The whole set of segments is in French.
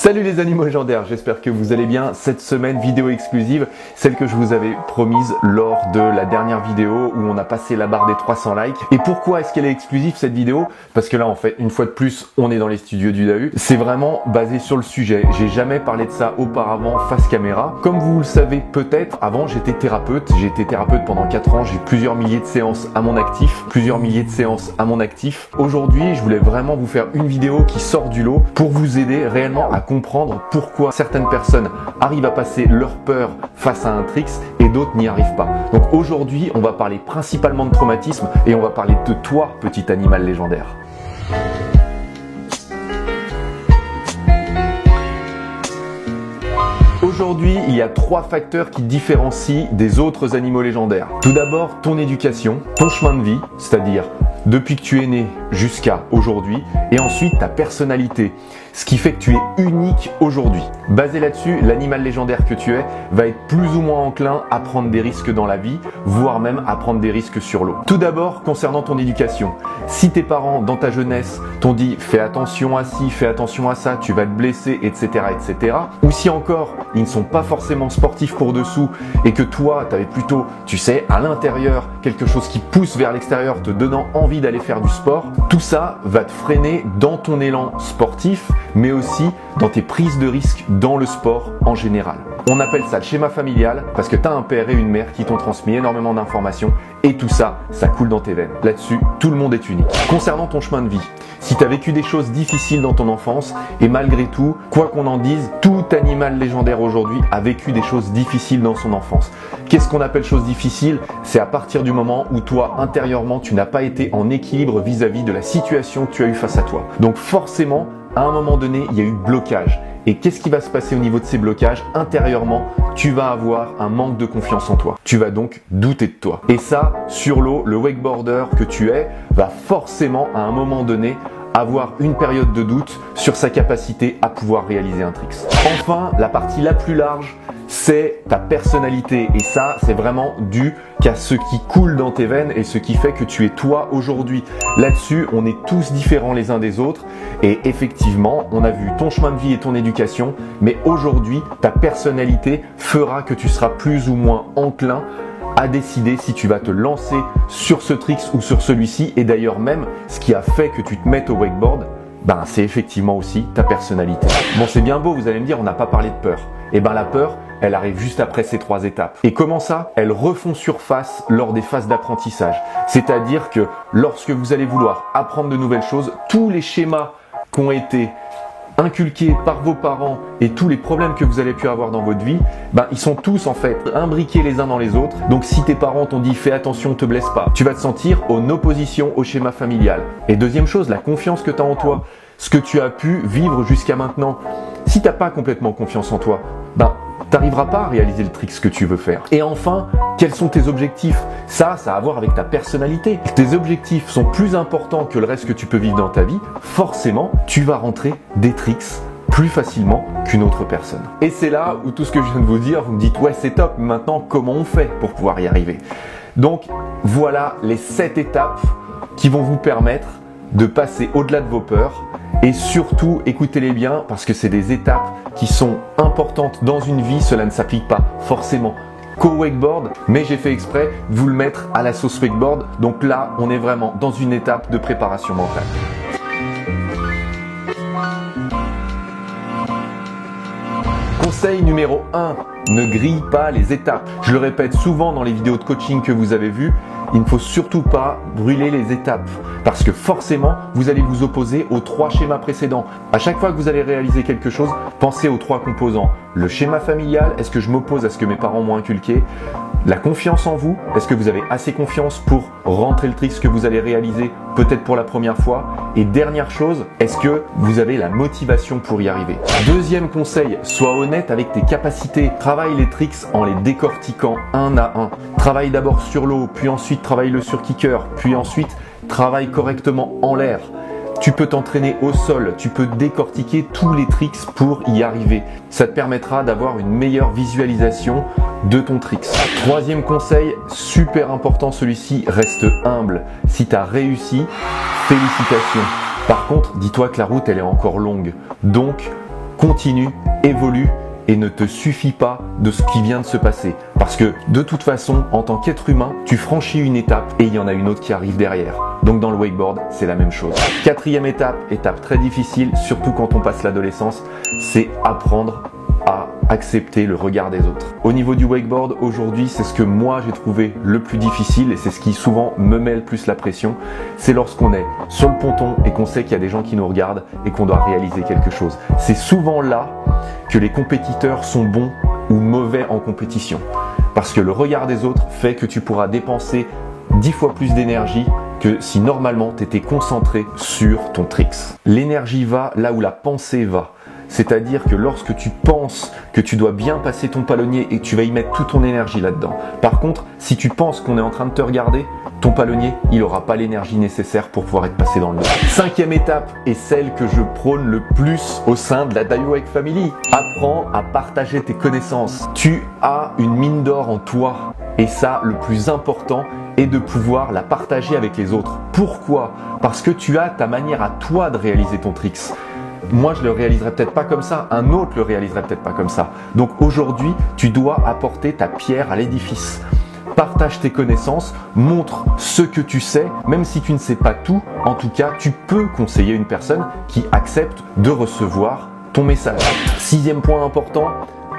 Salut les animaux légendaires, j'espère que vous allez bien. Cette semaine, vidéo exclusive, celle que je vous avais promise lors de la dernière vidéo où on a passé la barre des 300 likes. Et pourquoi est-ce qu'elle est exclusive cette vidéo? Parce que là en fait, une fois de plus, on est dans les studios du DAU. C'est vraiment basé sur le sujet. J'ai jamais parlé de ça auparavant face caméra. Comme vous le savez peut-être, avant j'étais thérapeute. J'ai été thérapeute pendant 4 ans, j'ai plusieurs milliers de séances à mon actif. Aujourd'hui, je voulais vraiment vous faire une vidéo qui sort du lot pour vous aider réellement à comprendre pourquoi certaines personnes arrivent à passer leur peur face à un tricks et d'autres n'y arrivent pas. Donc aujourd'hui, on va parler principalement de traumatisme et on va parler de toi, petit animal légendaire. Aujourd'hui, il y a 3 facteurs qui différencient des autres animaux légendaires. Tout d'abord, ton éducation, ton chemin de vie, c'est-à-dire depuis que tu es né jusqu'à aujourd'hui, et ensuite ta personnalité, ce qui fait que tu es unique aujourd'hui. Basé là-dessus, l'animal légendaire que tu es va être plus ou moins enclin à prendre des risques dans la vie, voire même à prendre des risques sur l'eau. Tout d'abord, concernant ton éducation, si tes parents dans ta jeunesse t'ont dit fais attention à ci, fais attention à ça, tu vas te blesser, etc., etc., ou si encore ils ne sont pas forcément sportifs pour dessous et que toi tu avais plutôt, tu sais, à l'intérieur quelque chose qui pousse vers l'extérieur te donnant envie d'aller faire du sport, tout ça va te freiner dans ton élan sportif, mais aussi dans tes prises de risques dans le sport en général. On appelle ça le schéma familial parce que tu as un père et une mère qui t'ont transmis énormément d'informations et tout ça, ça coule dans tes veines. Là-dessus, tout le monde est unique. Concernant ton chemin de vie, si tu as vécu des choses difficiles dans ton enfance et malgré tout, quoi qu'on en dise, tout animal légendaire aujourd'hui a vécu des choses difficiles dans son enfance. Qu'est-ce qu'on appelle choses difficiles? C'est à partir du moment où toi, intérieurement, tu n'as pas été en équilibre vis-à-vis de la situation que tu as eue face à toi. Donc forcément, à un moment donné, il y a eu blocage. Et qu'est-ce qui va se passer au niveau de ces blocages? Intérieurement, tu vas avoir un manque de confiance en toi. Tu vas donc douter de toi. Et ça, sur l'eau, le wakeboarder que tu es va forcément, à un moment donné, avoir une période de doute sur sa capacité à pouvoir réaliser un tricks. Enfin, la partie la plus large, c'est ta personnalité. Et ça, c'est vraiment dû qu'à ce qui coule dans tes veines et ce qui fait que tu es toi aujourd'hui. Là-dessus, on est tous différents les uns des autres. Et effectivement, on a vu ton chemin de vie et ton éducation. Mais aujourd'hui, ta personnalité fera que tu seras plus ou moins enclin à décider si tu vas te lancer sur ce tricks ou sur celui-ci. Et d'ailleurs même, ce qui a fait que tu te mettes au wakeboard, c'est effectivement aussi ta personnalité. Bon, c'est bien beau, vous allez me dire, on n'a pas parlé de peur. Et la peur, elle arrive juste après ces 3 étapes. Et comment ça? Elles refont surface lors des phases d'apprentissage. C'est-à-dire que lorsque vous allez vouloir apprendre de nouvelles choses, tous les schémas qui ont été inculqués par vos parents et tous les problèmes que vous avez pu avoir dans votre vie, ils sont tous en fait imbriqués les uns dans les autres. Donc si tes parents t'ont dit fais attention, te blesse pas, tu vas te sentir en opposition au schéma familial. Et deuxième chose, la confiance que tu as en toi, ce que tu as pu vivre jusqu'à maintenant. Si tu n'as pas complètement confiance en toi, tu n'arriveras pas à réaliser le tricks que tu veux faire. Et enfin, quels sont tes objectifs? Ça a à voir avec ta personnalité. Tes objectifs sont plus importants que le reste que tu peux vivre dans ta vie. Forcément, tu vas rentrer des tricks plus facilement qu'une autre personne. Et c'est là où tout ce que je viens de vous dire, vous me dites ouais c'est top, maintenant comment on fait pour pouvoir y arriver? Donc voilà les 7 étapes qui vont vous permettre de passer au-delà de vos peurs. Et surtout, écoutez-les bien parce que c'est des étapes qui sont importantes dans une vie. Cela ne s'applique pas forcément qu'au wakeboard, mais j'ai fait exprès de vous le mettre à la sauce wakeboard. Donc là, on est vraiment dans une étape de préparation mentale. Conseil numéro 1, ne grille pas les étapes. Je le répète souvent dans les vidéos de coaching que vous avez vues, il ne faut surtout pas brûler les étapes parce que forcément, vous allez vous opposer aux 3 schémas précédents. À chaque fois que vous allez réaliser quelque chose, pensez aux 3 composants. Le schéma familial, est-ce que je m'oppose à ce que mes parents m'ont inculqué? La confiance en vous, est-ce que vous avez assez confiance pour rentrer le tricks que vous allez réaliser peut-être pour la première fois? Et dernière chose, est-ce que vous avez la motivation pour y arriver? Deuxième conseil, sois honnête avec tes capacités. Travaille les tricks en les décortiquant un à un. Travaille d'abord sur l'eau, puis ensuite travaille-le sur kicker, puis ensuite travaille correctement en l'air. Tu peux t'entraîner au sol, tu peux décortiquer tous les tricks pour y arriver. Ça te permettra d'avoir une meilleure visualisation de ton tricks. Troisième conseil, super important celui-ci, reste humble. Si tu as réussi, félicitations. Par contre, dis-toi que la route elle est encore longue. Donc, continue, évolue et ne te suffis pas de ce qui vient de se passer. Parce que de toute façon, en tant qu'être humain, tu franchis une étape et il y en a une autre qui arrive derrière. Donc dans le wakeboard, c'est la même chose. Quatrième étape, étape très difficile, surtout quand on passe l'adolescence, c'est apprendre à accepter le regard des autres. Au niveau du wakeboard, aujourd'hui, c'est ce que moi j'ai trouvé le plus difficile et c'est ce qui souvent me met le plus la pression. C'est lorsqu'on est sur le ponton et qu'on sait qu'il y a des gens qui nous regardent et qu'on doit réaliser quelque chose. C'est souvent là que les compétiteurs sont bons ou mauvais en compétition. Parce que le regard des autres fait que tu pourras dépenser 10 fois plus d'énergie que si normalement tu étais concentré sur ton tricks. L'énergie va là où la pensée va. C'est-à-dire que lorsque tu penses que tu dois bien passer ton palonnier et que tu vas y mettre toute ton énergie là-dedans. Par contre, si tu penses qu'on est en train de te regarder, ton palonnier, il n'aura pas l'énergie nécessaire pour pouvoir être passé dans le mur. Cinquième étape est celle que je prône le plus au sein de la Daiwake Family. Apprends à partager tes connaissances. Tu as une mine d'or en toi et ça, le plus important est de pouvoir la partager avec les autres. Pourquoi? Parce que tu as ta manière à toi de réaliser ton tricks. Moi, je le réaliserai peut-être pas comme ça, un autre le réaliserait peut-être pas comme ça. Donc aujourd'hui, tu dois apporter ta pierre à l'édifice. Partage tes connaissances, montre ce que tu sais, même si tu ne sais pas tout, en tout cas, tu peux conseiller une personne qui accepte de recevoir ton message. Sixième point important,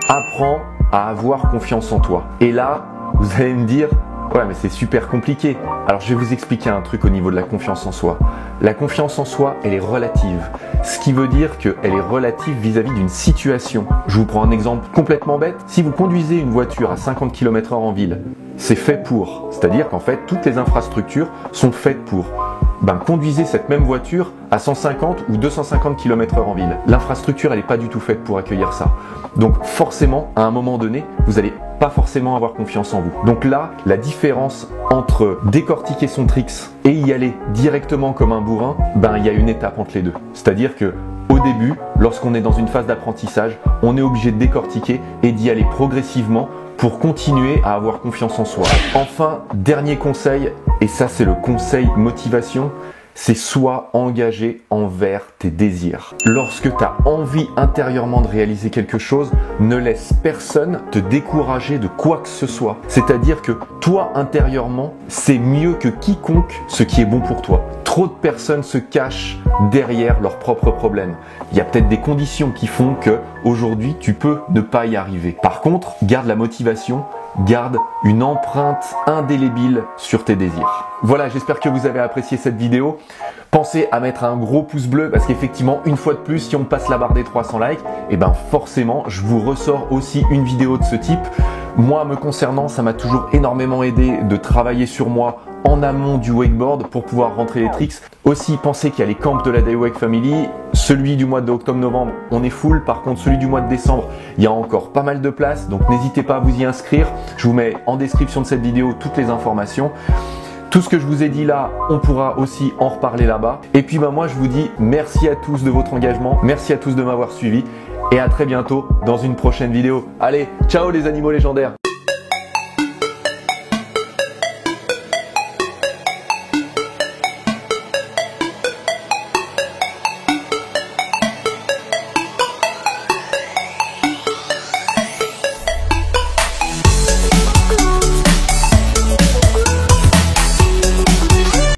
apprends à avoir confiance en toi. Et là, vous allez me dire, ouais, mais c'est super compliqué. Alors, je vais vous expliquer un truc au niveau de la confiance en soi. La confiance en soi, elle est relative. Ce qui veut dire qu'elle est relative vis-à-vis d'une situation. Je vous prends un exemple complètement bête. Si vous conduisez une voiture à 50 km/h en ville, c'est fait pour. C'est-à-dire qu'en fait, toutes les infrastructures sont faites pour. Conduisez cette même voiture à 150 ou 250 km/h en ville. L'infrastructure, elle n'est pas du tout faite pour accueillir ça. Donc forcément, à un moment donné, vous n'allez pas forcément avoir confiance en vous. Donc là, la différence entre décortiquer son tricks et y aller directement comme un bourrin, il y a une étape entre les deux. C'est-à-dire que au début, lorsqu'on est dans une phase d'apprentissage, on est obligé de décortiquer et d'y aller progressivement pour continuer à avoir confiance en soi. Enfin, dernier conseil, et ça c'est le conseil motivation, c'est sois engagé envers tes désirs. Lorsque tu as envie intérieurement de réaliser quelque chose, ne laisse personne te décourager de quoi que ce soit. C'est-à-dire que toi, intérieurement, c'est mieux que quiconque ce qui est bon pour toi. Trop de personnes se cachent derrière leurs propres problèmes. Il y a peut-être des conditions qui font que aujourd'hui tu peux ne pas y arriver. Par contre, garde la motivation, garde une empreinte indélébile sur tes désirs. Voilà, j'espère que vous avez apprécié cette vidéo. Pensez à mettre un gros pouce bleu parce qu'effectivement, une fois de plus, si on passe la barre des 300 likes, forcément, je vous ressors aussi une vidéo de ce type. Moi, me concernant, ça m'a toujours énormément aidé de travailler sur moi en amont du wakeboard pour pouvoir rentrer les tricks. Aussi, pensez qu'il y a les camps de la Daiwake Family. Celui du mois d'octobre-novembre, on est full. Par contre, celui du mois de décembre, il y a encore pas mal de place. Donc, n'hésitez pas à vous y inscrire. Je vous mets en description de cette vidéo toutes les informations. Tout ce que je vous ai dit là, on pourra aussi en reparler là-bas. Et puis moi, je vous dis merci à tous de votre engagement. Merci à tous de m'avoir suivi. Et à très bientôt dans une prochaine vidéo. Allez, ciao les animaux légendaires!